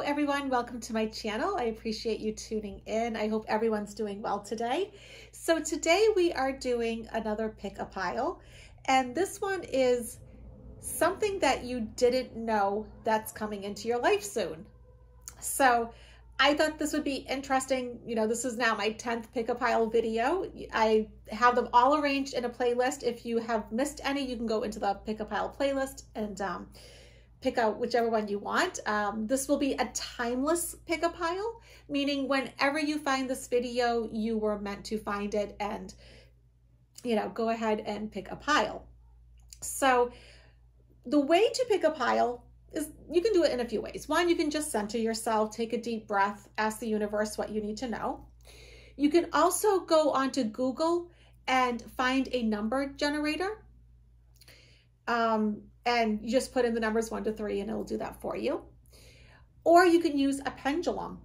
everyone, welcome to my channel. I appreciate you tuning in. I hope everyone's doing well today. So today we are doing another pick a pile, and this one is something that you didn't know that's coming into your life soon. So I thought this would be interesting. You know, this is now my 10th pick a pile video. I have them all arranged in a playlist. If you have missed any, you can go into the pick a pile playlist and pick out whichever one you want. This will be a timeless pick a pile, meaning whenever you find this video, you were meant to find it and, you know, go ahead and pick a pile. So the way to pick a pile is you can do it in a few ways. One, you can just center yourself, take a deep breath, ask the universe what you need to know. You can also go onto Google and find a number generator. And you just put in the numbers 1 to 3 and it'll do that for you. Or you can use a pendulum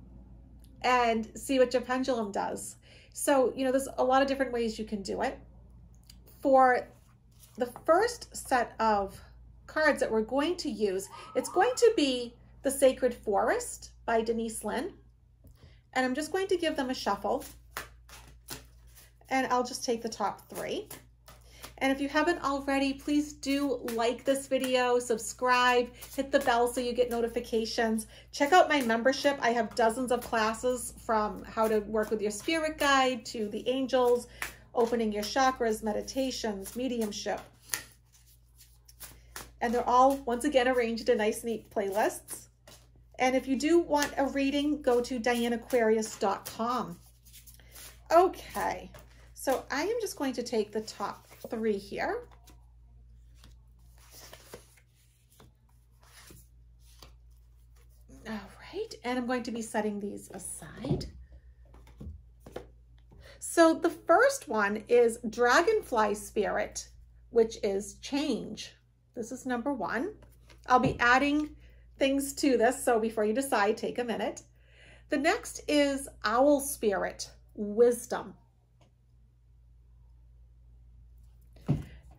and see what your pendulum does. So, you know, there's a lot of different ways you can do it. For the first set of cards that we're going to use, it's going to be The Sacred Forest by Denise Linn. And I'm just going to give them a shuffle. And I'll just take the top 3. And if you haven't already, please do like this video, subscribe, hit the bell so you get notifications. Check out my membership. I have dozens of classes from how to work with your spirit guide to the angels, opening your chakras, meditations, mediumship. And they're all, once again, arranged in nice, neat playlists. And if you do want a reading, go to dianeaquarius.com. Okay, so I am just going to take the top 3 here. All right, and I'm going to be setting these aside. So the first one is Dragonfly Spirit, which is change. This is number 1. I'll be adding things to this, so before you decide, take a minute. The next is Owl Spirit, wisdom.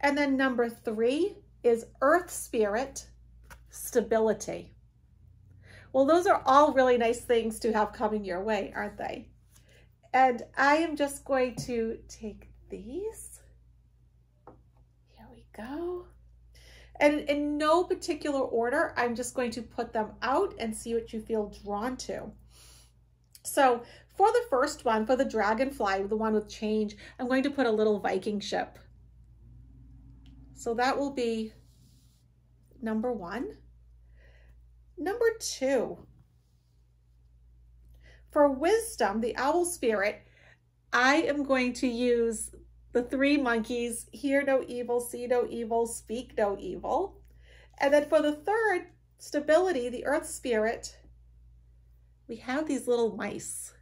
And then number 3 is Earth Spirit, stability. Well, those are all really nice things to have coming your way, aren't they? And I am just going to take these. Here we go. And in no particular order, I'm just going to put them out and see what you feel drawn to. So for the first one, for the Dragonfly, the one with change, I'm going to put a little Viking ship. So that will be number 1. Number 2, for wisdom, the Owl Spirit, I am going to use the 3 monkeys, hear no evil, see no evil, speak no evil. And then for the third, stability, the Earth Spirit, we have these little mice.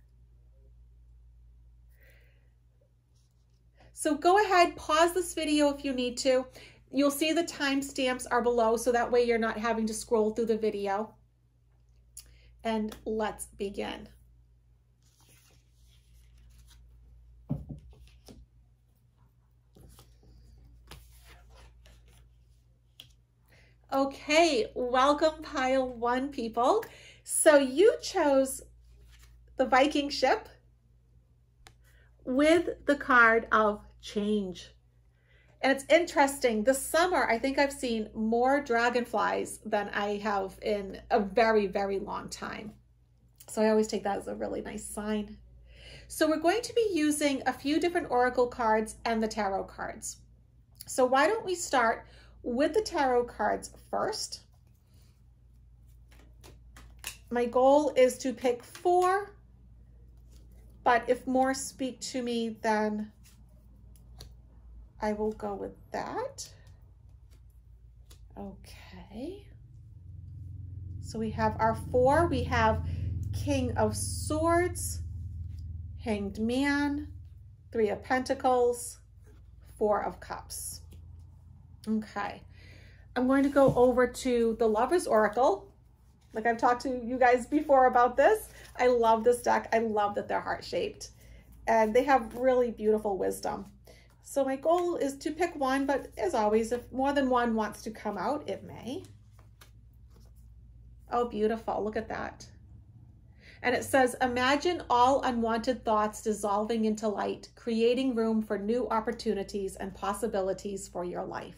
So go ahead, pause this video if you need to. You'll see the timestamps are below, so that way you're not having to scroll through the video. And let's begin. Okay, welcome pile 1, people. So you chose the Viking ship with the card of change. And it's interesting, this summer, I think I've seen more dragonflies than I have in a very, very long time. So I always take that as a really nice sign. So we're going to be using a few different oracle cards and the tarot cards. So why don't we start with the tarot cards first? My goal is to pick 4, but if more speak to me, then I will go with that. Okay. So we have our 4. We have King of Swords, Hanged Man, 3 of Pentacles, 4 of Cups. Okay. I'm going to go over to the Lover's Oracle. Like I've talked to you guys before about this. I love this deck. I love that they're heart-shaped and they have really beautiful wisdom. So my goal is to pick 1, but as always, if more than 1 wants to come out, it may. Oh, beautiful. Look at that. And it says, imagine all unwanted thoughts dissolving into light, creating room for new opportunities and possibilities for your life.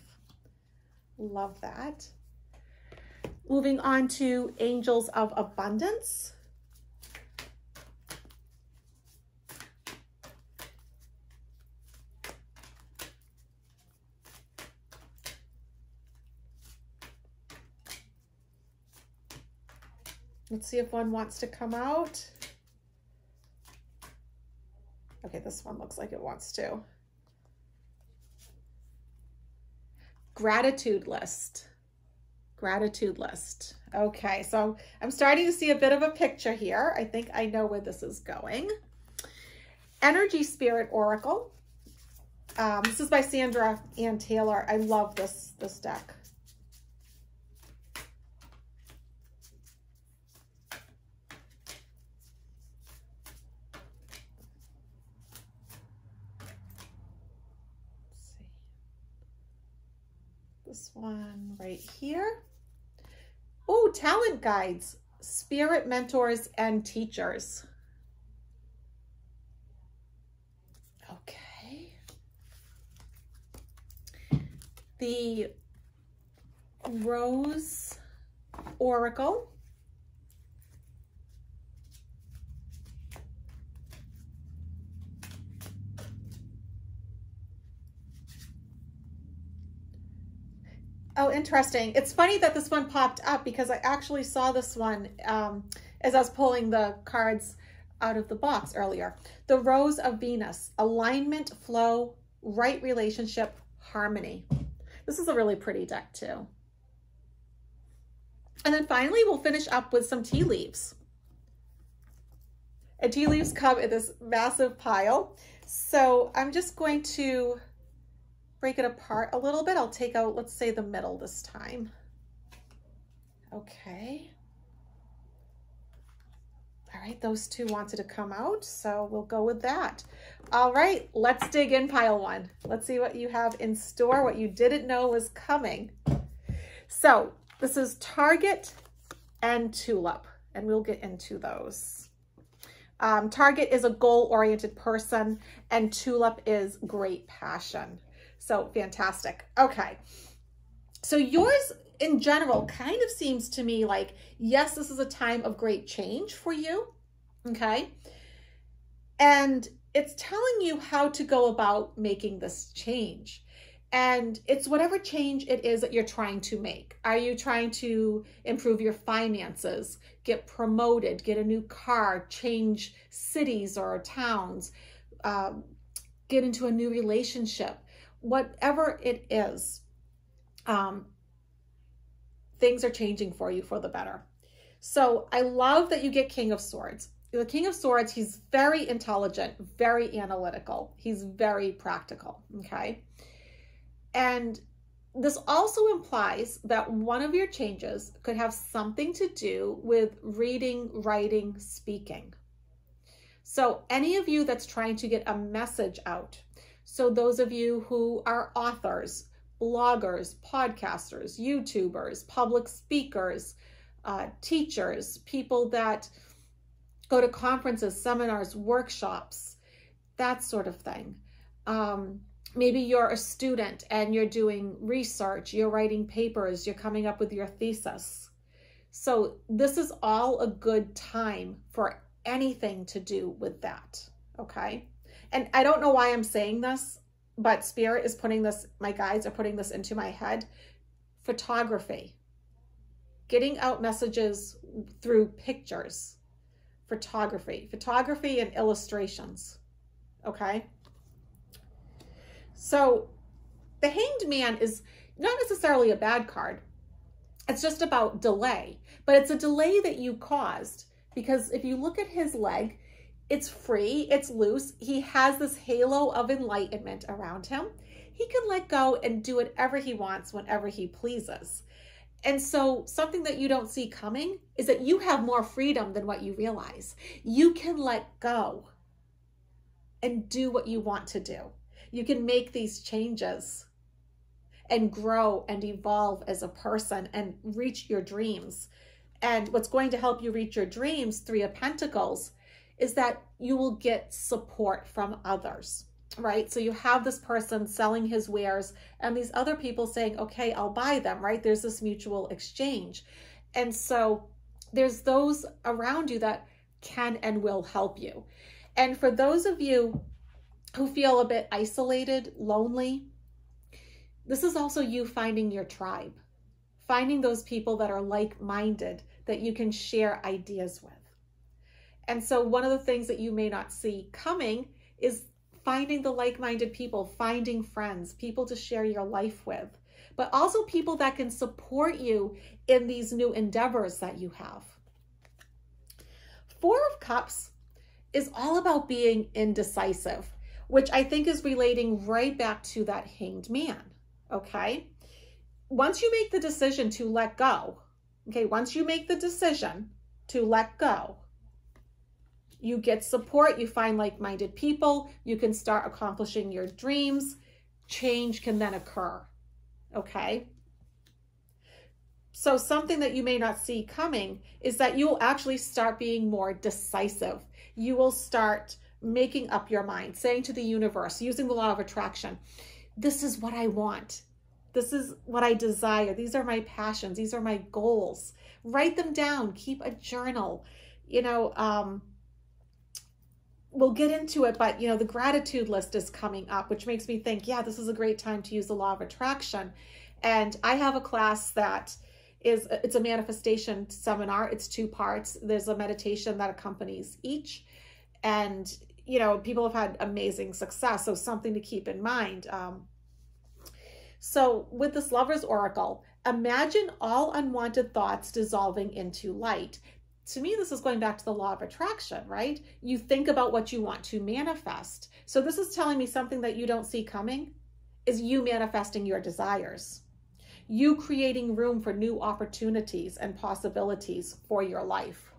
Love that. Moving on to Angels of Abundance. Let's see if one wants to come out. Okay, this one looks like it wants to. Gratitude list. Gratitude list. Okay, so I'm starting to see a bit of a picture here. I think I know where this is going. Energy Spirit Oracle. This is by Sandra Ann Taylor. I love this deck. This one right here. Oh, talent guides, spirit mentors and teachers. Okay. The Rose Oracle. Oh, interesting. It's funny that this one popped up because I actually saw this one as I was pulling the cards out of the box earlier. The Rose of Venus, alignment, flow, right relationship, harmony. This is a really pretty deck too. And then finally, we'll finish up with some tea leaves. And tea leaves come in this massive pile. So I'm just going to break it apart a little bit. I'll take out, let's say, the middle this time. Okay. All right, those two wanted to come out, so we'll go with that. All right, let's dig in pile one. Let's see what you have in store, what you didn't know was coming. So this is Target and Tulip, and we'll get into those. Target is a goal-oriented person, and Tulip is great passion. So fantastic. Okay. So yours in general kind of seems to me like, yes, this is a time of great change for you. Okay. And it's telling you how to go about making this change. And it's whatever change it is that you're trying to make. Are you trying to improve your finances, get promoted, get a new car, change cities or towns, get into a new relationship? Whatever it is, things are changing for you for the better. So I love that you get King of Swords. The King of Swords, he's very intelligent, very analytical. He's very practical, okay? And this also implies that one of your changes could have something to do with reading, writing, speaking. So any of you that's trying to get a message out, so those of you who are authors, bloggers, podcasters, YouTubers, public speakers, teachers, people that go to conferences, seminars, workshops, that sort of thing. Maybe you're a student and you're doing research, you're writing papers, you're coming up with your thesis. So this is all a good time for anything to do with that, okay? And I don't know why I'm saying this, but Spirit is putting this, my guides are putting this into my head. Photography, getting out messages through pictures, photography and illustrations, okay? So the Hanged Man is not necessarily a bad card. It's just about delay, but it's a delay that you caused, because if you look at his leg, it's free, it's loose. He has this halo of enlightenment around him. He can let go and do whatever he wants whenever he pleases. And so something that you don't see coming is that you have more freedom than what you realize. You can let go and do what you want to do. You can make these changes and grow and evolve as a person and reach your dreams And what's going to help you reach your dreams, Three of Pentacles, is that you will get support from others, right? So you have this person selling his wares and these other people saying, okay, I'll buy them, right? There's this mutual exchange. And so there's those around you that can and will help you. And for those of you who feel a bit isolated, lonely, this is also you finding your tribe, finding those people that are like-minded that you can share ideas with. And so one of the things that you may not see coming is finding the like-minded people, finding friends, people to share your life with, but also people that can support you in these new endeavors that you have. Four of Cups is all about being indecisive, which I think is relating right back to that Hanged Man, okay? Once you make the decision to let go, okay, once you make the decision to let go, you get support, you find like-minded people, you can start accomplishing your dreams, change can then occur, okay? So something that you may not see coming is that you will actually start being more decisive. You will start making up your mind, saying to the universe, using the law of attraction, this is what I want. This is what I desire. These are my passions. These are my goals. Write them down. Keep a journal. You know, we'll get into it, but, you know, the gratitude list is coming up, which makes me think, yeah, this is a great time to use the law of attraction. And I have a class that it's a manifestation seminar. It's 2 parts. There's a meditation that accompanies each. And, you know, people have had amazing success. So something to keep in mind. So with this Lover's Oracle, imagine all unwanted thoughts dissolving into light. To me, this is going back to the law of attraction, right? You think about what you want to manifest. So this is telling me something that you don't see coming is you manifesting your desires. You creating room for new opportunities and possibilities for your life.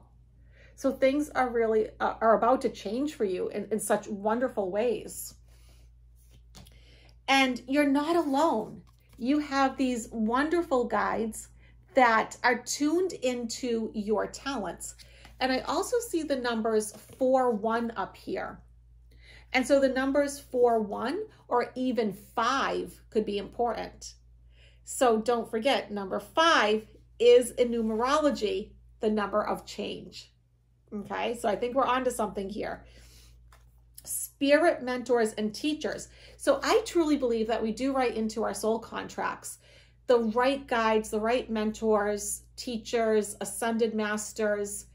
So things are really are about to change for you in such wonderful ways. And you're not alone. You have these wonderful guides that are tuned into your talents. And I also see the numbers 4-1 up here. And so the numbers 4-1 or even 5 could be important. So don't forget, number 5 is in numerology the number of change. Okay, so I think we're onto something here. Spirit mentors and teachers. So I truly believe that we do write into our soul contracts the right guides, the right mentors, teachers, ascended masters,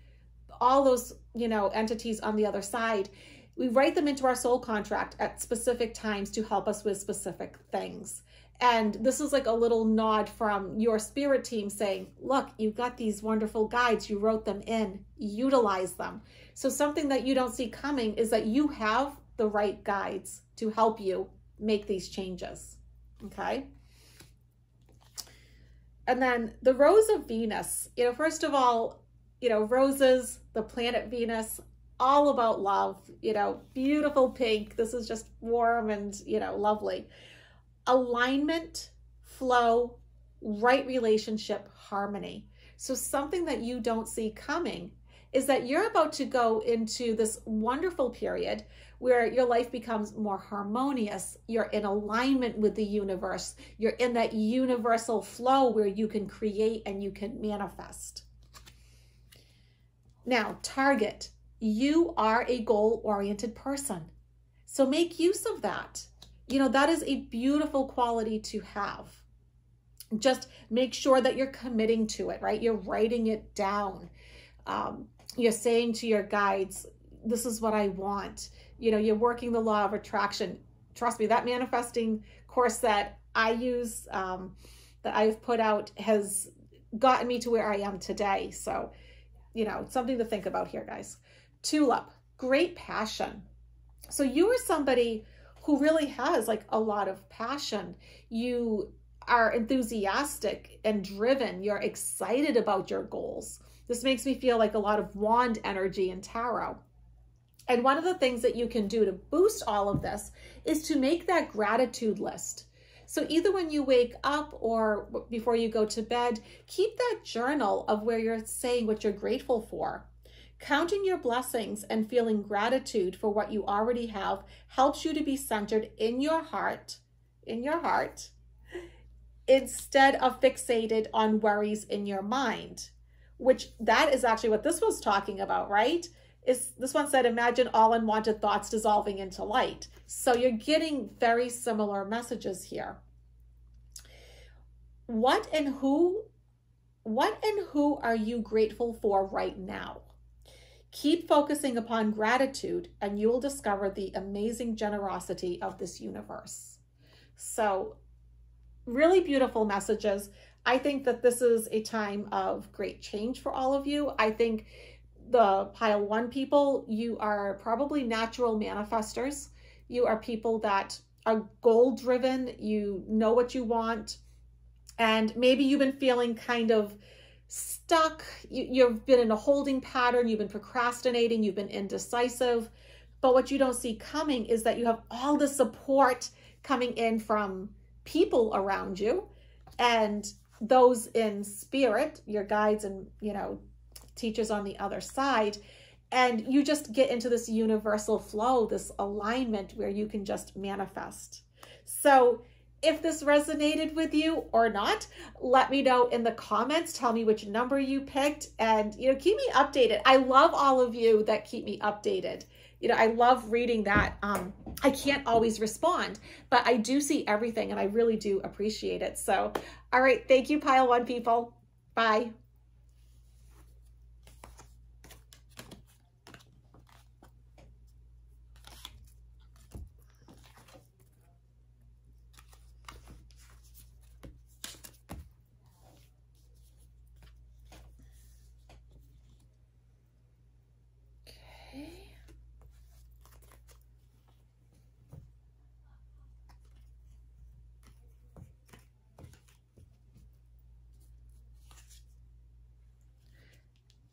all those, you know, entities on the other side. We write them into our soul contract at specific times to help us with specific things. And this is like a little nod from your spirit team saying, look, you've got these wonderful guides. You wrote them in, utilize them. So something that you don't see coming is that you have the right guides to help you make these changes. Okay. And then the Rose of Venus, you know, first of all, you know, roses, the planet Venus, all about love, you know, beautiful pink. This is just warm and, you know, lovely. Alignment, flow, right relationship, harmony. So something that you don't see coming is that you're about to go into this wonderful period where your life becomes more harmonious. You're in alignment with the universe. You're in that universal flow where you can create and you can manifest. Now, target. You are a goal-oriented person. So make use of that. You know, that is a beautiful quality to have. Just make sure that you're committing to it, right? You're writing it down. You're saying to your guides, this is what I want. You know, you're working the law of attraction. Trust me, that manifesting course that I use, that I've put out has gotten me to where I am today. So, you know, it's something to think about here, guys. Tulip, great passion. So you are somebody who really has like a lot of passion. You are enthusiastic and driven. You're excited about your goals. This makes me feel like a lot of wand energy in tarot. And one of the things that you can do to boost all of this is to make that gratitude list. So either when you wake up or before you go to bed, keep that journal of where you're saying what you're grateful for. Counting your blessings and feeling gratitude for what you already have helps you to be centered in your heart, instead of fixated on worries in your mind, which that is actually what this was talking about, right? This one said, imagine all unwanted thoughts dissolving into light. So you're getting very similar messages here. What and who are you grateful for right now? Keep focusing upon gratitude and you will discover the amazing generosity of this universe. So really beautiful messages. I think that this is a time of great change for all of you. I think the pile 1 people, you are probably natural manifestors. You are people that are goal driven. You know what you want. And maybe you've been feeling kind of stuck. You've been in a holding pattern. You've been procrastinating. You've been indecisive. But what you don't see coming is that you have all the support coming in from people around you and those in spirit, your guides and, teachers on the other side. And you just get into this universal flow, this alignment where you can just manifest. So if this resonated with you or not, let me know in the comments. Tell me which number you picked and, keep me updated. I love all of you that keep me updated. I love reading that. I can't always respond, but I do see everything and I really do appreciate it. So, all right. Thank you, pile 1 people. Bye.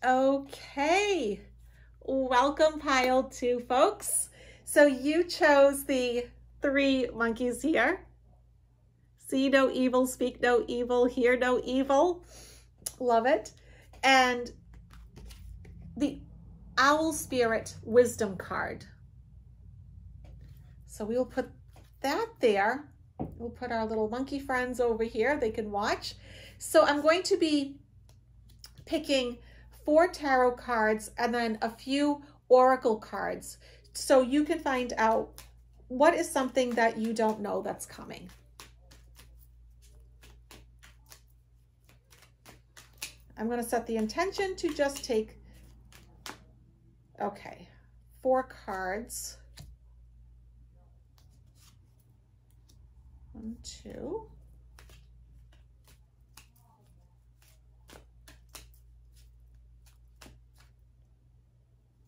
Okay, welcome pile 2 folks. So you chose the 3 monkeys here. See no evil, speak no evil, hear no evil. Love it. And the Owl Spirit Wisdom card. So we will put that there. We'll put our little monkey friends over here. They can watch. So I'm going to be picking 4 tarot cards and then a few oracle cards so you can find out what is something that you don't know that's coming. I'm going to set the intention to just take, 4 cards. 1, 2.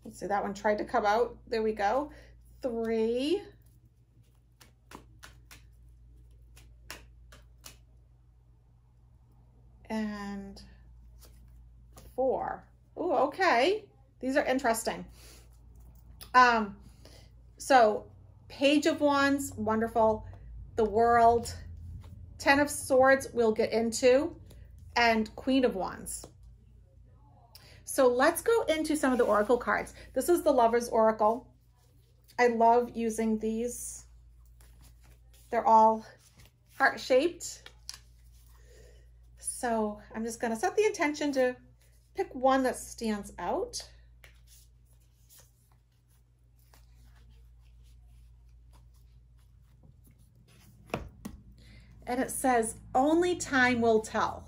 Let's see, that one tried to come out. There we go. 3. And 4. Oh, okay. These are interesting. So Page of Wands, wonderful. The World, 10 of Swords we'll get into, and Queen of Wands. So let's go into some of the oracle cards. This is the Lover's Oracle. I love using these. They're all heart-shaped. So I'm just going to set the intention to pick one that stands out. And it says, only time will tell.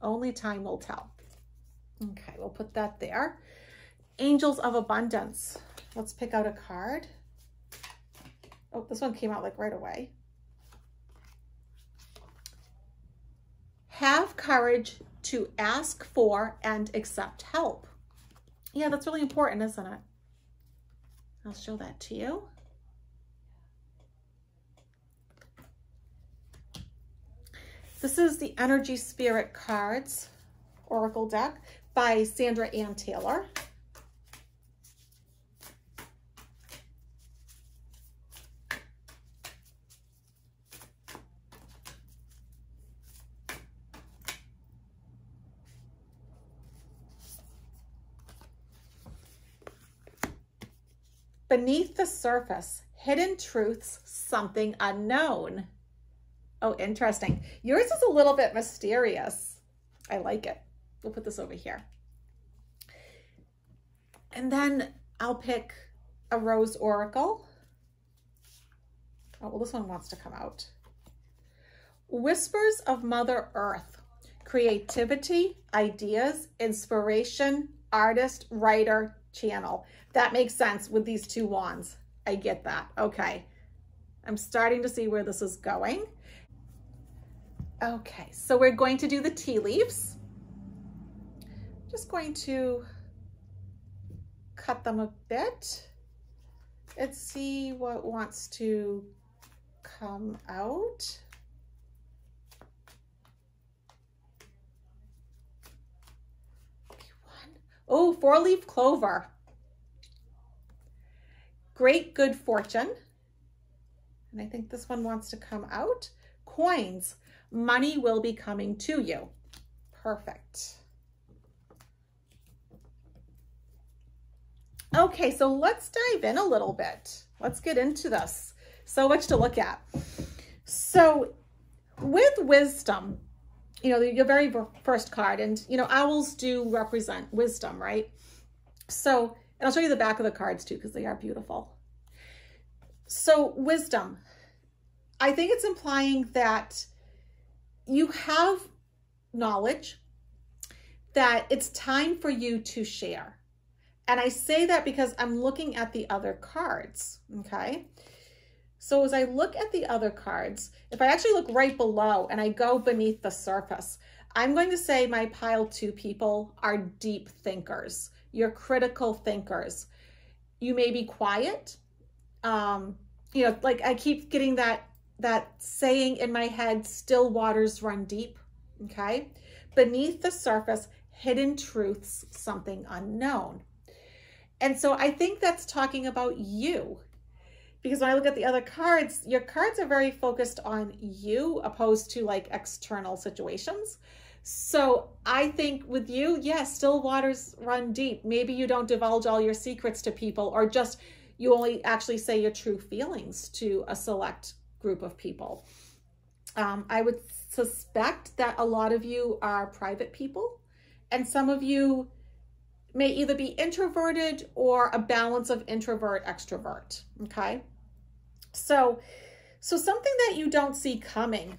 Only time will tell. Okay, we'll put that there. Angels of Abundance. Let's pick out a card. Oh, this one came out like right away. Have courage to ask for and accept help. Yeah, that's really important, isn't it? I'll show that to you. This is the Energy Spirit Cards Oracle deck by Sandra Ann Taylor. Beneath the surface, hidden truths, something unknown. Oh, interesting. Yours is a little bit mysterious. I like it. We'll put this over here. And then I'll pick a Rose Oracle. Oh, well, this one wants to come out. Whispers of Mother Earth. Creativity, ideas, inspiration, artist, writer, channel. That makes sense with these two wands. I get that. Okay. I'm starting to see where this is going. Okay, so we're going to do the tea leaves. Just going to cut them a bit and see what wants to come out. Oh, four-leaf clover. Great good fortune. And I think this one wants to come out. Coins. Money will be coming to you. Perfect. Okay, so let's dive in a little bit. Let's get into this. So much to look at. So with wisdom, you know, your very first card, and you know, owls do represent wisdom, right? So, and I'll show you the back of the cards too, because they are beautiful. So wisdom, I think it's implying that you have knowledge, that it's time for you to share. And I say that because I'm looking at the other cards, okay? So as I look at the other cards, if I actually look right below and I go beneath the surface, I'm going to say my pile 2 people are deep thinkers. You're critical thinkers. You may be quiet. You know, like I keep getting that saying in my head, still waters run deep, okay? Beneath the surface, hidden truths, something unknown. And so I think that's talking about you. Because when I look at the other cards, your cards are very focused on you opposed to like external situations. So I think with you, yes, still waters run deep. Maybe you don't divulge all your secrets to people, or just you only actually say your true feelings to a select group of people. I would suspect that a lot of you are private people, and some of you may either be introverted or a balance of introvert, extrovert, okay? So something that you don't see coming,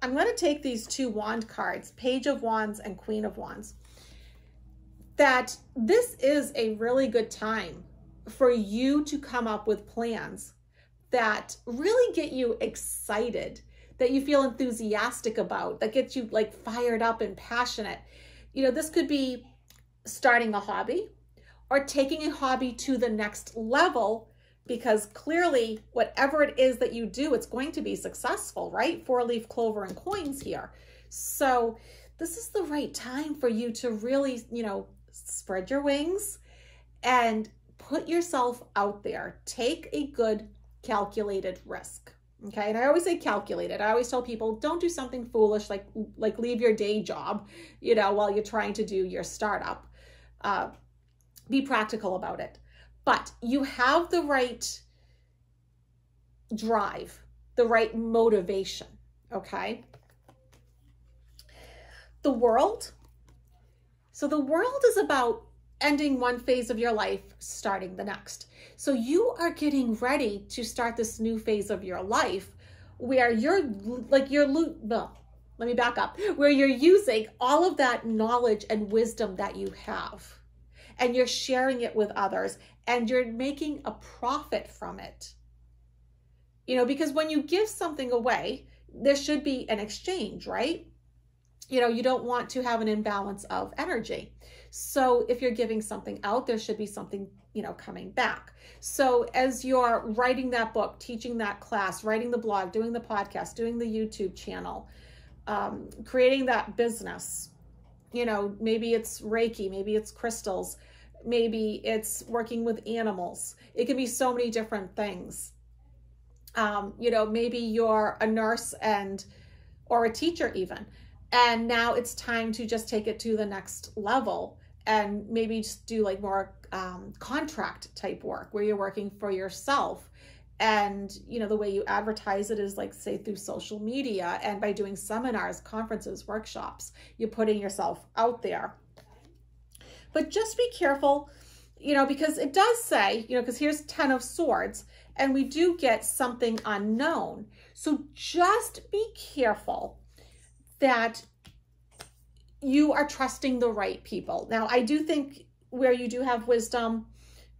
I'm going to take these 2 wand cards, Page of Wands and Queen of Wands, that this is a really good time for you to come up with plans that really get you excited, that you feel enthusiastic about, that gets you like fired up and passionate. You know, this could be starting a hobby or taking a hobby to the next level, because clearly whatever it is that you do, it's going to be successful, right? 4-leaf clover and coins here. So this is the right time for you to really, you know, spread your wings and put yourself out there. Take a good calculated risk. Okay. And I always say calculated. I always tell people, don't do something foolish, like leave your day job, you know, while you're trying to do your startup. Be practical about it. But you have the right drive, the right motivation, okay? The world. So the world is about ending one phase of your life, starting the next. So you are getting ready to start this new phase of your life where you're like, let me back up, where you're using all of that knowledge and wisdom that you have, and you're sharing it with others, and you're making a profit from it. You know, because when you give something away, there should be an exchange, right? You know, you don't want to have an imbalance of energy. So if you're giving something out, there should be something, you know, coming back. So as you're writing that book, teaching that class, writing the blog, doing the podcast, doing the YouTube channel, creating that business, you know, maybe it's Reiki, maybe it's crystals, maybe it's working with animals. It can be so many different things. You know, maybe you're a nurse or a teacher even, and now it's time to just take it to the next level and maybe just do like more contract type work where you're working for yourself. And, you know, the way you advertise it is like, say, through social media and by doing seminars, conferences, workshops, you're putting yourself out there. But just be careful, you know, because it does say, you know, because here's 10 of Swords and we do get something unknown. So just be careful that you are trusting the right people. Now, I do think where you do have wisdom,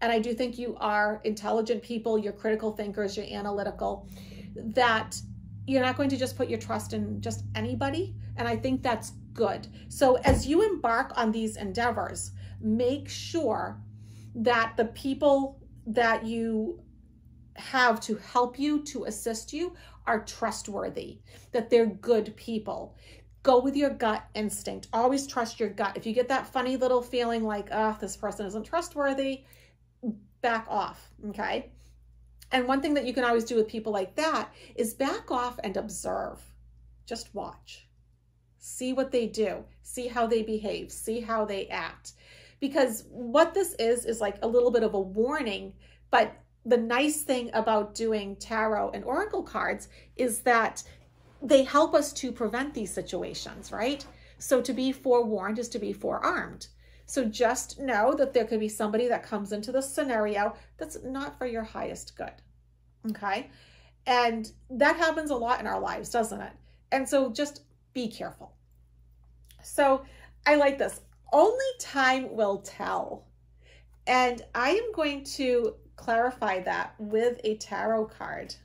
and I do think you are intelligent people, you're critical thinkers, you're analytical, that you're not going to just put your trust in just anybody. And I think that's good. So as you embark on these endeavors, make sure that the people that you have to help you, to assist you, are trustworthy, that they're good people. Go with your gut instinct. Always trust your gut. If you get that funny little feeling like, oh, this person isn't trustworthy, back off, okay? And one thing that you can always do with people like that is back off and observe. Just watch. See what they do. See how they behave. See how they act. Because what this is like a little bit of a warning, but the nice thing about doing tarot and oracle cards is that they help us to prevent these situations, right? So to be forewarned is to be forearmed. So just know that there could be somebody that comes into the scenario that's not for your highest good, okay? And that happens a lot in our lives, doesn't it? And so just be careful. So I like this. Only time will tell. And I am going to clarify that with a tarot card.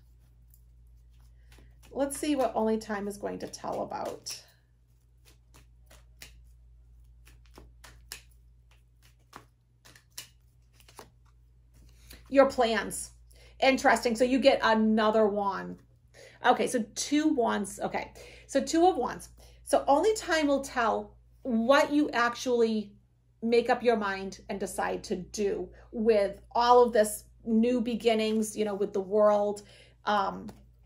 Let's see what only time is going to tell about. Your plans. Interesting. So you get another wand. Okay, so 2 wands. Okay, so 2 of wands. So only time will tell what you actually make up your mind and decide to do with all of this new beginnings, you know, with the world,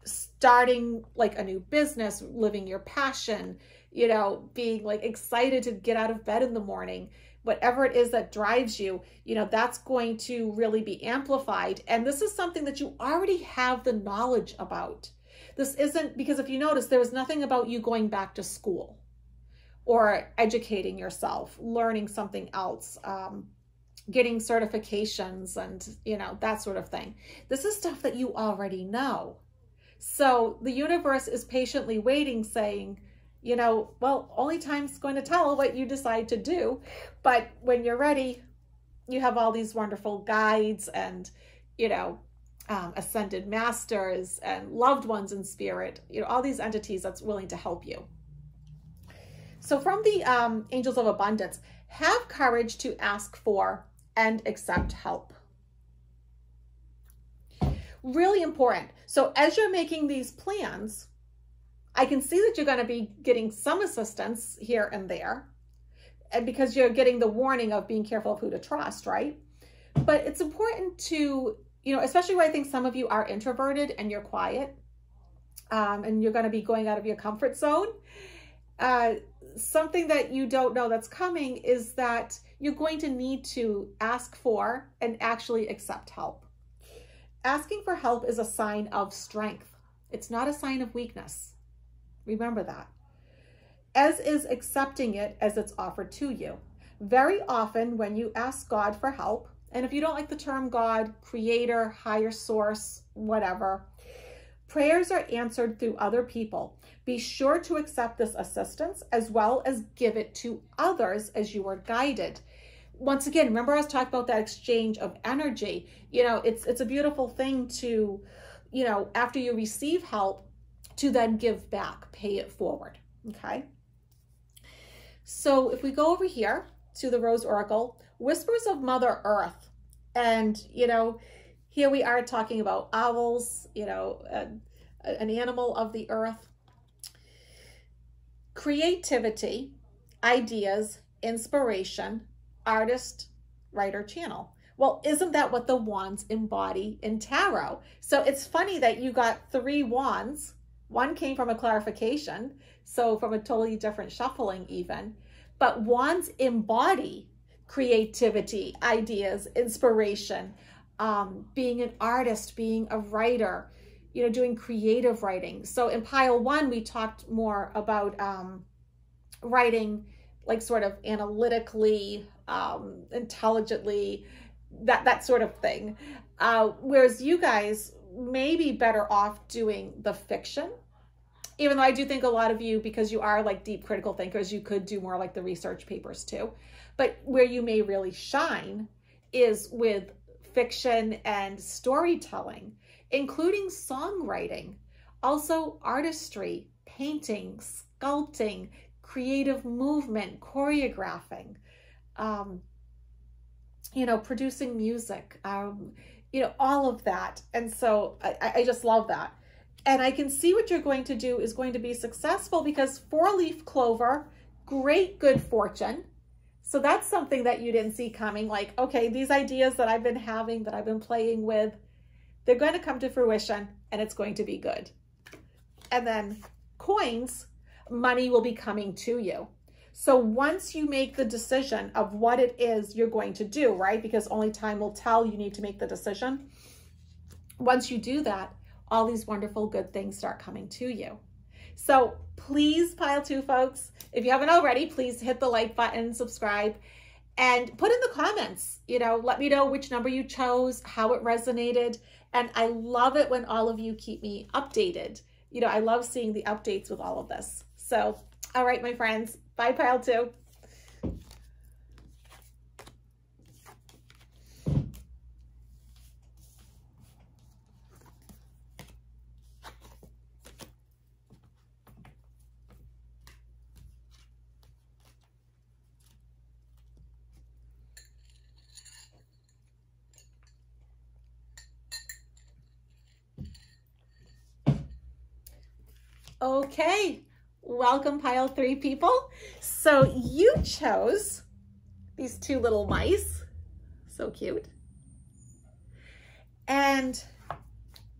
starting like a new business, living your passion, you know, being like excited to get out of bed in the morning. Whatever it is that drives you, you know, that's going to really be amplified. And this is something that you already have the knowledge about. This isn't, because if you notice, there was nothing about you going back to school or educating yourself, learning something else, getting certifications and, you know, that sort of thing. This is stuff that you already know. So the universe is patiently waiting, saying, you know, well, only time's going to tell what you decide to do. But when you're ready, you have all these wonderful guides and, you know, ascended masters and loved ones in spirit, you know, all these entities that's willing to help you. So from the Angels of Abundance, have courage to ask for and accept help. Really important. So as you're making these plans, I can see that you're going to be getting some assistance here and there, and because you're getting the warning of being careful of who to trust, right? But it's important to, you know, especially when I think some of you are introverted and you're quiet, and you're going to be going out of your comfort zone. Something that you don't know that's coming is that you're going to need to ask for and actually accept help. Asking for help is a sign of strength. It's not a sign of weakness. Remember that. As is accepting it as it's offered to you. Very often when you ask God for help, and if you don't like the term God, creator, higher source, whatever, prayers are answered through other people. Be sure to accept this assistance as well as give it to others as you are guided. Once again, remember I was talking about that exchange of energy. You know, it's a beautiful thing to, you know, after you receive help, to then give back, pay it forward, okay? So if we go over here to the Rose Oracle, Whispers of Mother Earth, and, you know, here we are talking about owls, you know, an animal of the earth. Creativity, ideas, inspiration, artist, writer, channel. Well, isn't that what the wands embody in tarot? So it's funny that you got 3 wands. One came from a clarification, so from a totally different shuffling even. But wands embody creativity, ideas, inspiration, being an artist, being a writer, you know, doing creative writing. So in pile 1, we talked more about writing like sort of analytically, intelligently, that sort of thing. Whereas you guys may be better off doing the fiction, even though I do think a lot of you, because you are like deep critical thinkers, you could do more like the research papers too. But where you may really shine is with fiction and storytelling, including songwriting, also artistry, painting, sculpting, creative movement, choreographing, you know, producing music, you know, all of that. And so I just love that. And I can see what you're going to do is going to be successful, because 4-leaf clover, great good fortune. So that's something that you didn't see coming. Like, okay, these ideas that I've been having, that I've been playing with, they're going to come to fruition and it's going to be good. And then coins, money will be coming to you. So once you make the decision of what it is you're going to do, right? Because only time will tell, you need to make the decision. Once you do that, all these wonderful good things start coming to you. So please, pile 2 folks, if you haven't already, please hit the like button, subscribe, and put in the comments, you know, let me know which number you chose, how it resonated. And I love it when all of you keep me updated. You know, I love seeing the updates with all of this. So, all right, my friends, bye pile 2. Okay, welcome pile 3 people. So you chose these 2 little mice, so cute. And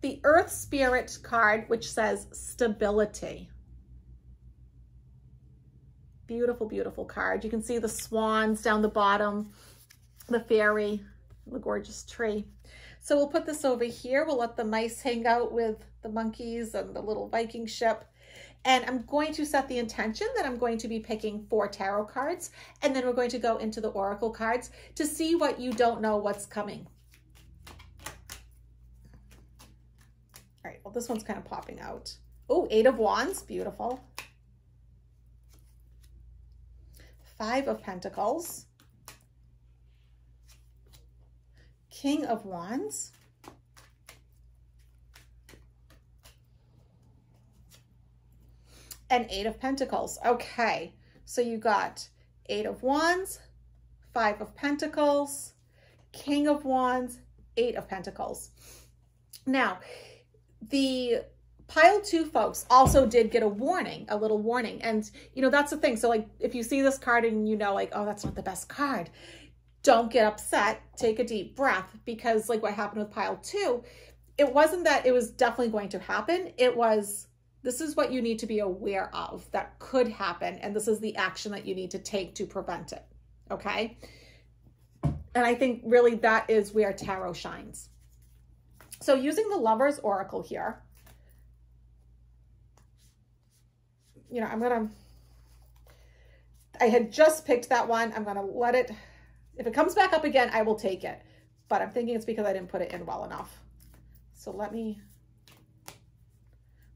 the Earth Spirit card, which says stability. Beautiful, beautiful card. You can see the swans down the bottom, the fairy, the gorgeous tree. So we'll put this over here. We'll let the mice hang out with the monkeys and the little Viking ship. And I'm going to set the intention that I'm going to be picking 4 tarot cards, and then we're going to go into the oracle cards to see what you don't know what's coming. All right, well, this one's kind of popping out. Oh, 8 of Wands, beautiful. 5 of Pentacles. King of Wands. And 8 of Pentacles. Okay, so you got 8 of Wands, 5 of Pentacles, King of Wands, 8 of Pentacles. Now, the pile 2 folks also did get a warning, a little warning. And, you know, that's the thing. So, like, if you see this card and you know, like, oh, that's not the best card, don't get upset. Take a deep breath, because, like, what happened with pile 2, it wasn't that it was definitely going to happen. It was, this is what you need to be aware of that could happen, and this is the action that you need to take to prevent it, okay? And I think really that is where tarot shines. So using the Lover's Oracle here, you know, I had just picked that one. I'm gonna let it, if it comes back up again, I will take it. But I'm thinking it's because I didn't put it in well enough. So let me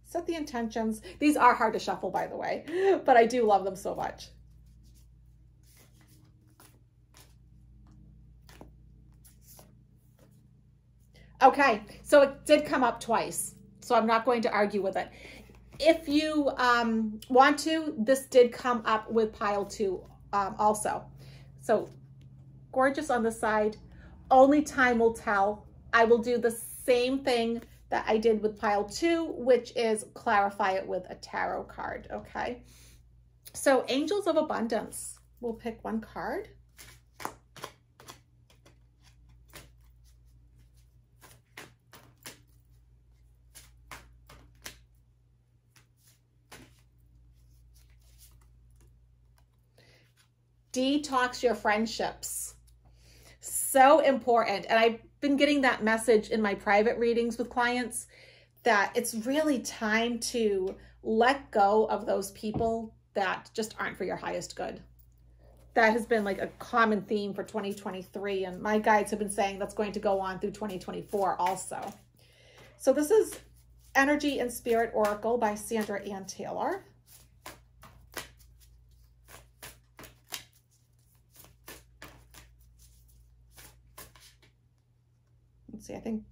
set the intentions. These are hard to shuffle, by the way, but I do love them so much. Okay, so it did come up twice, so I'm not going to argue with it. If you want to, this did come up with pile 2 also. So gorgeous on the side. Only time will tell. I will do the same thing that I did with pile 2, which is clarify it with a tarot card, okay? So Angels of Abundance, we'll pick 1 card. detox your friendships. So important. And I've been getting that message in my private readings with clients that it's really time to let go of those people that just aren't for your highest good. That has been like a common theme for 2023. And my guides have been saying that's going to go on through 2024 also. So this is Energy and Spirit Oracle by Sandra Ann Taylor. Let's see, I think,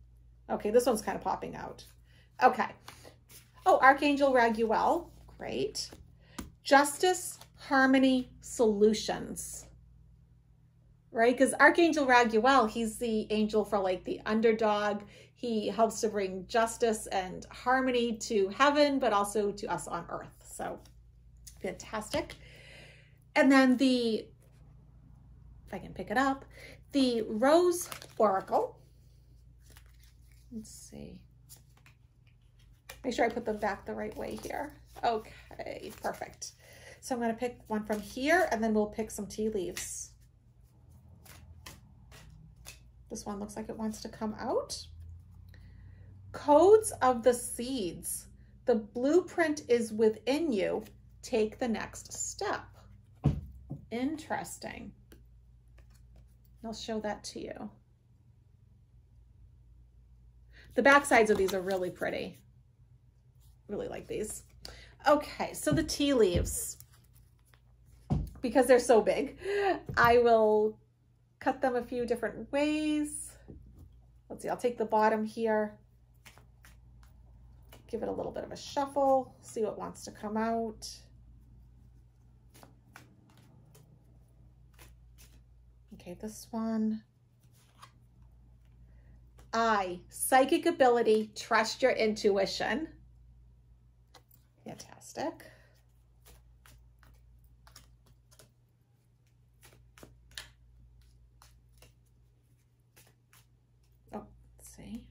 okay, this one's kind of popping out. Okay. Oh, Archangel Raguel, great. Justice, Harmony, Solutions, right? Because Archangel Raguel, he's the angel for like the underdog. He helps to bring justice and harmony to heaven, but also to us on earth. So fantastic. And then if I can pick it up, the Rose Oracle. Let's see. Make sure I put them back the right way here. Okay, perfect. So I'm going to pick one from here and then we'll pick some tea leaves. This one looks like it wants to come out. Codes of the Seeds. The blueprint is within you. Take the next step. Interesting. I'll show that to you. The back sides of these are really pretty. Really like these. Okay, so the tea leaves, because they're so big, I will cut them a few different ways. Let's see, I'll take the bottom here, give it a little bit of a shuffle, see what wants to come out. Okay, this one. Psychic ability, trust your intuition. Fantastic. Oh, let's see.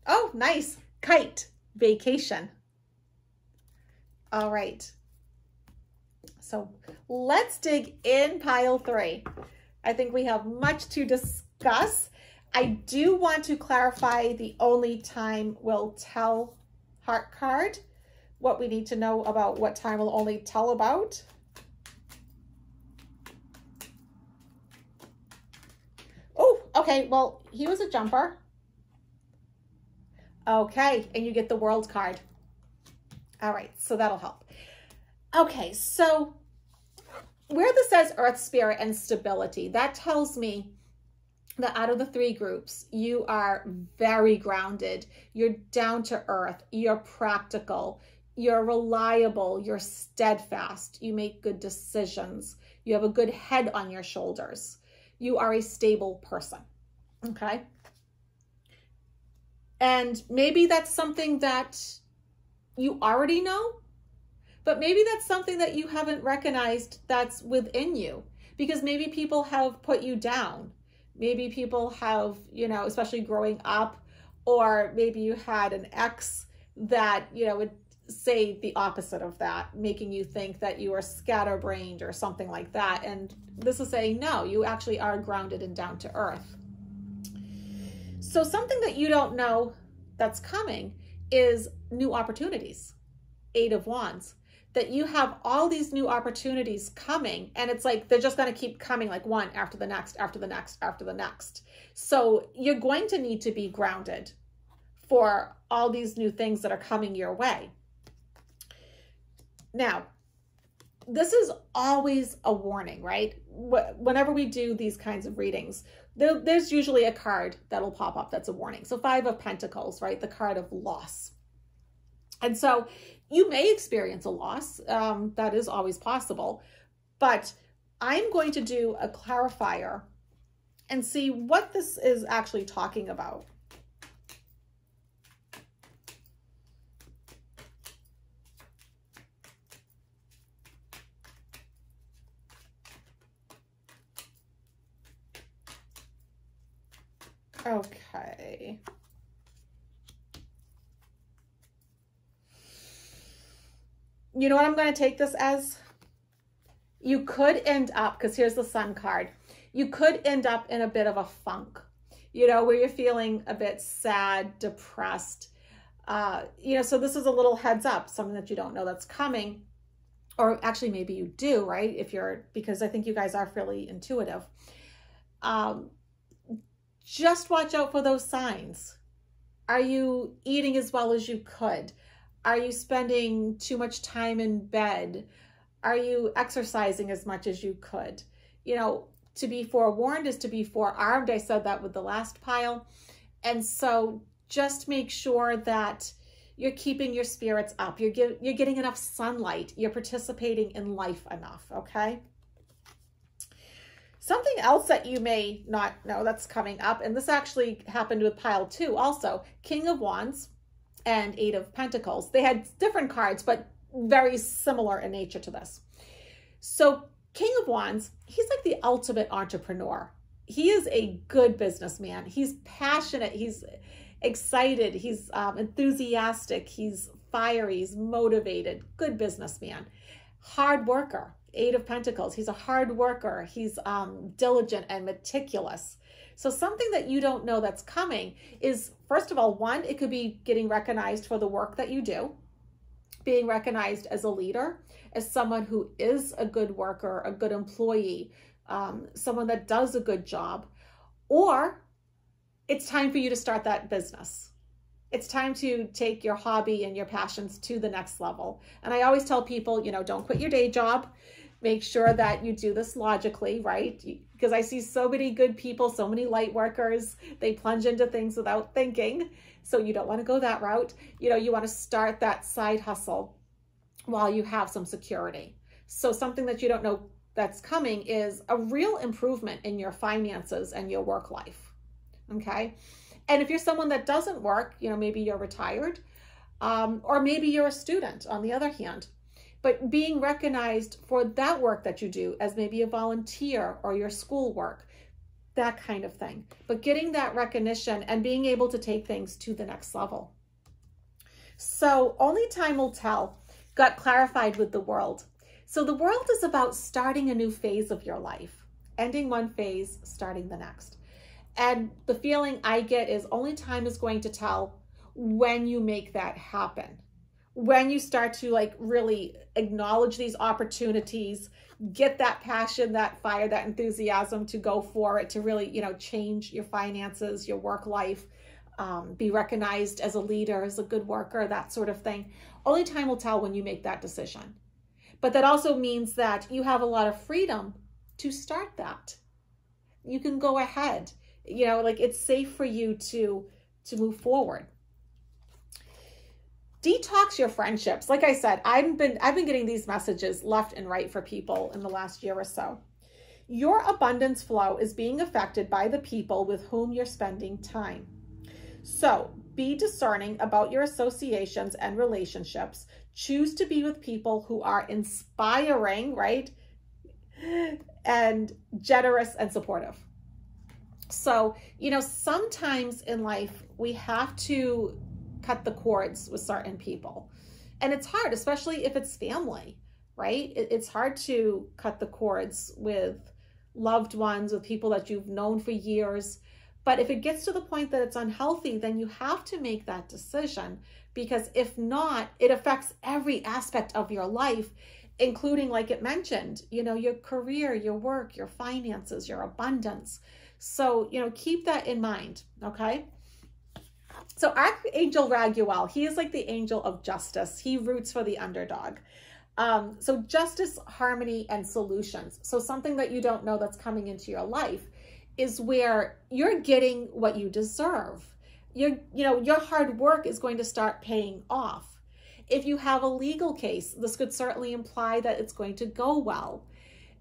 Oh, nice. Kite, vacation. All right. So let's dig in pile 3. I think we have much to discuss. I do want to clarify the only time will tell heart card, what we need to know about what time will only tell about. Oh, okay, well, he was a jumper. Okay, and you get the World card. All right, so that'll help. Okay, so where this says Earth, Spirit, and Stability, that tells me that out of the 3 groups, you are very grounded, you're down to earth, you're practical, you're reliable, you're steadfast, you make good decisions, you have a good head on your shoulders, you are a stable person, okay? And maybe that's something that you already know, but maybe that's something that you haven't recognized that's within you, because maybe people have put you down. Maybe people have, you know, especially growing up, or maybe you had an ex that, you know, would say the opposite of that, making you think that you are scatterbrained or something like that. And this is saying, no, you actually are grounded and down to earth. So something that you don't know that's coming is new opportunities. 8 of Wands. That you have all these new opportunities coming, and it's like they're just going to keep coming, like one after the next, after the next, after the next. So you're going to need to be grounded for all these new things that are coming your way. Now, this is always a warning, right? Whenever we do these kinds of readings, there's usually a card that'll pop up that's a warning. So 5 of Pentacles, right? The card of loss. And so you may experience a loss. That is always possible. But I'm going to do a clarifier and see what this is actually talking about. Okay. you know what I'm going to take this as? You could end up, because here's the Sun card, you could end up in a bit of a funk, you know, where you're feeling a bit sad, depressed. You know, so this is a little heads up, something that you don't know that's coming, or actually maybe you do, right? Because I think you guys are fairly intuitive. Just watch out for those signs. Are you eating as well as you could? Are you spending too much time in bed? Are you exercising as much as you could? You know, to be forewarned is to be forearmed. I said that with the last pile. And so just make sure that you're keeping your spirits up. You're getting enough sunlight. You're participating in life enough, okay? Something else that you may not know that's coming up, and this actually happened with pile 2 also, King of Wands and 8 of Pentacles. They had different cards, but very similar in nature to this. So King of Wands, he's like the ultimate entrepreneur. He is a good businessman. He's passionate. He's excited. He's enthusiastic. He's fiery. He's motivated. Good businessman. Hard worker. 8 of Pentacles. He's a hard worker. He's diligent and meticulous. So something that you don't know that's coming is, first of all, one, it could be getting recognized for the work that you do, being recognized as a leader, as someone who is a good worker, a good employee, someone that does a good job, or it's time for you to start that business. It's time to take your hobby and your passions to the next level. And I always tell people, you know, don't quit your day job. Make sure that you do this logically, right? Because I see so many good people, so many light workers, they plunge into things without thinking. So you don't want to go that route. You know, you want to start that side hustle while you have some security. So something that you don't know that's coming is a real improvement in your finances and your work life. Okay. And if you're someone that doesn't work, you know, maybe you're retired, or maybe you're a student on the other hand, but being recognized for that work that you do as maybe a volunteer or your school work, that kind of thing. But getting that recognition and being able to take things to the next level. So only time will tell got clarified with the world. So the world is about starting a new phase of your life, ending one phase, starting the next. And the feeling I get is only time is going to tell when you make that happen. When you start to like really acknowledge these opportunities, get that passion, that fire, that enthusiasm to go for it, to really, you know, change your finances, your work life, be recognized as a leader, as a good worker, that sort of thing. Only time will tell when you make that decision. But that also means that you have a lot of freedom to start that. You can go ahead, you know, like it's safe for you to move forward. Detox your friendships. Like I said, I've been getting these messages left and right for people in the last year or so. Your abundance flow is being affected by the people with whom you're spending time. So be discerning about your associations and relationships. Choose to be with people who are inspiring, right? And generous and supportive. So, you know, sometimes in life we have to cut the cords with certain people. And it's hard, especially if it's family, right? It's hard to cut the cords with loved ones, with people that you've known for years. But if it gets to the point that it's unhealthy, then you have to make that decision, because if not, it affects every aspect of your life, including, like it mentioned, you know, your career, your work, your finances, your abundance. So, you know, keep that in mind, okay? So Archangel Raguel, he is like the angel of justice. He roots for the underdog. So justice, harmony, and solutions. So something that you don't know that's coming into your life is where you're getting what you deserve. You know, your hard work is going to start paying off. If you have a legal case, this could certainly imply that it's going to go well.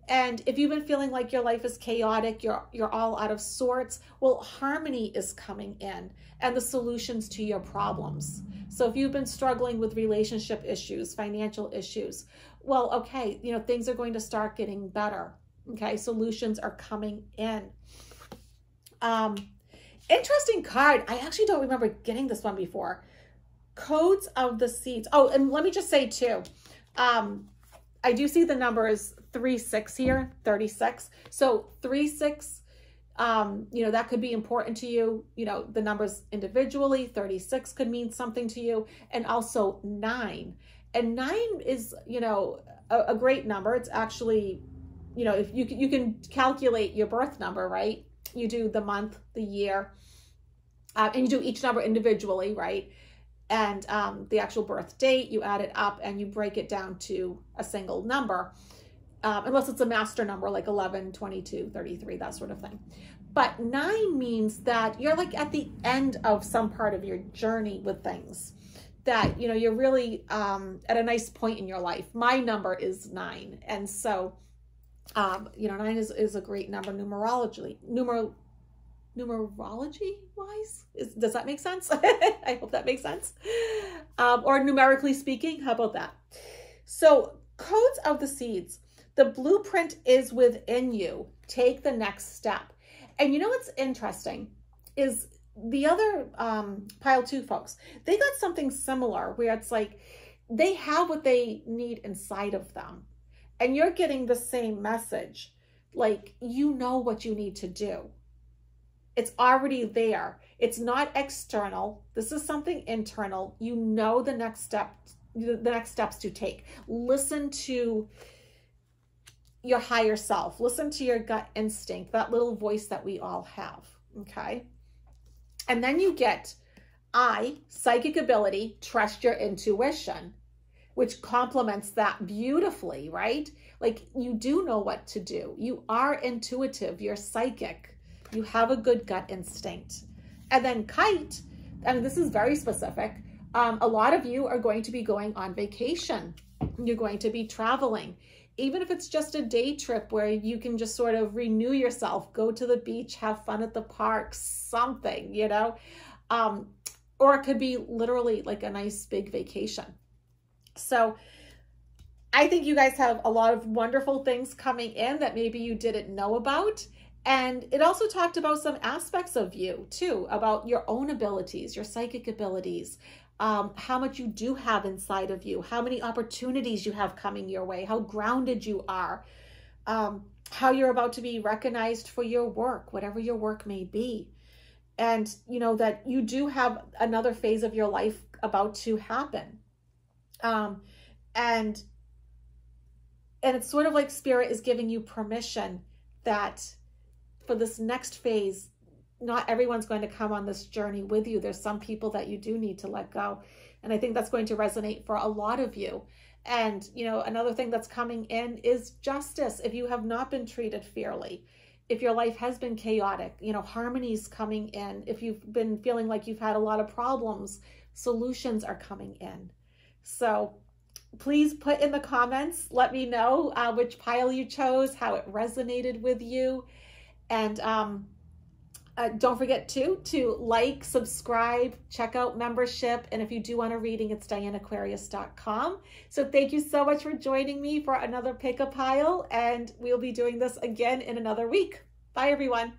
And if you've been feeling like your life is chaotic, you're all out of sorts, well, harmony is coming in and the solutions to your problems. So if you've been struggling with relationship issues, financial issues, well, okay, you know, things are going to start getting better. Okay, solutions are coming in. Interesting card. I actually don't remember getting this one before. Codes of the Seeds. Oh, and let me just say too, I do see the numbers 3-6 here, 36. So 3-6, you know, that could be important to you. You know, the numbers individually, 36 could mean something to you. And also 9. And 9 is, you know, a great number. It's actually, you know, if you can calculate your birth number, right? You do the month, the year, and you do each number individually, right? And the actual birth date, you add it up and you break it down to a single number, unless it's a master number like 11, 22, 33, that sort of thing. But 9 means that you're like at the end of some part of your journey with things, that, you know, you're really at a nice point in your life. My number is 9. And so, you know, 9 is a great number numerology wise. Does that make sense? I hope that makes sense. Or numerically speaking, how about that? So codes of the seeds, the blueprint is within you. Take the next step. And you know what's interesting is the other pile 2 folks, they got something similar where it's like they have what they need inside of them. And you're getting the same message. Like, you know what you need to do. It's already there. It's not external. This is something internal. You know the next steps to take. Listen to your higher self. Listen to your gut instinct, that little voice that we all have, okay? And then you get psychic ability, trust your intuition, which complements that beautifully, right? Like, you do know what to do. You are intuitive. You're psychic. You have a good gut instinct. And then kite, and this is very specific. A lot of you are going to be going on vacation. You're going to be traveling. Even if it's just a day trip where you can just sort of renew yourself, go to the beach, have fun at the park, something, you know? Or it could be literally like a nice big vacation. So I think you guys have a lot of wonderful things coming in that maybe you didn't know about. And it also talked about some aspects of you too, about your own abilities, your psychic abilities, how much you do have inside of you, how many opportunities you have coming your way, how grounded you are, how you're about to be recognized for your work, whatever your work may be. And you know that you do have another phase of your life about to happen. And it's sort of like Spirit is giving you permission that for this next phase, not everyone's going to come on this journey with you. There's some people that you do need to let go. And I think that's going to resonate for a lot of you. And, you know, another thing that's coming in is justice. If you have not been treated fairly, if your life has been chaotic, you know, harmony's coming in. If you've been feeling like you've had a lot of problems, solutions are coming in. So please put in the comments, let me know which pile you chose, how it resonated with you. And don't forget to like, subscribe, check out membership. And if you do want a reading, it's DianeAquarius.com. So thank you so much for joining me for another Pick a Pile. And we'll be doing this again in another week. Bye, everyone.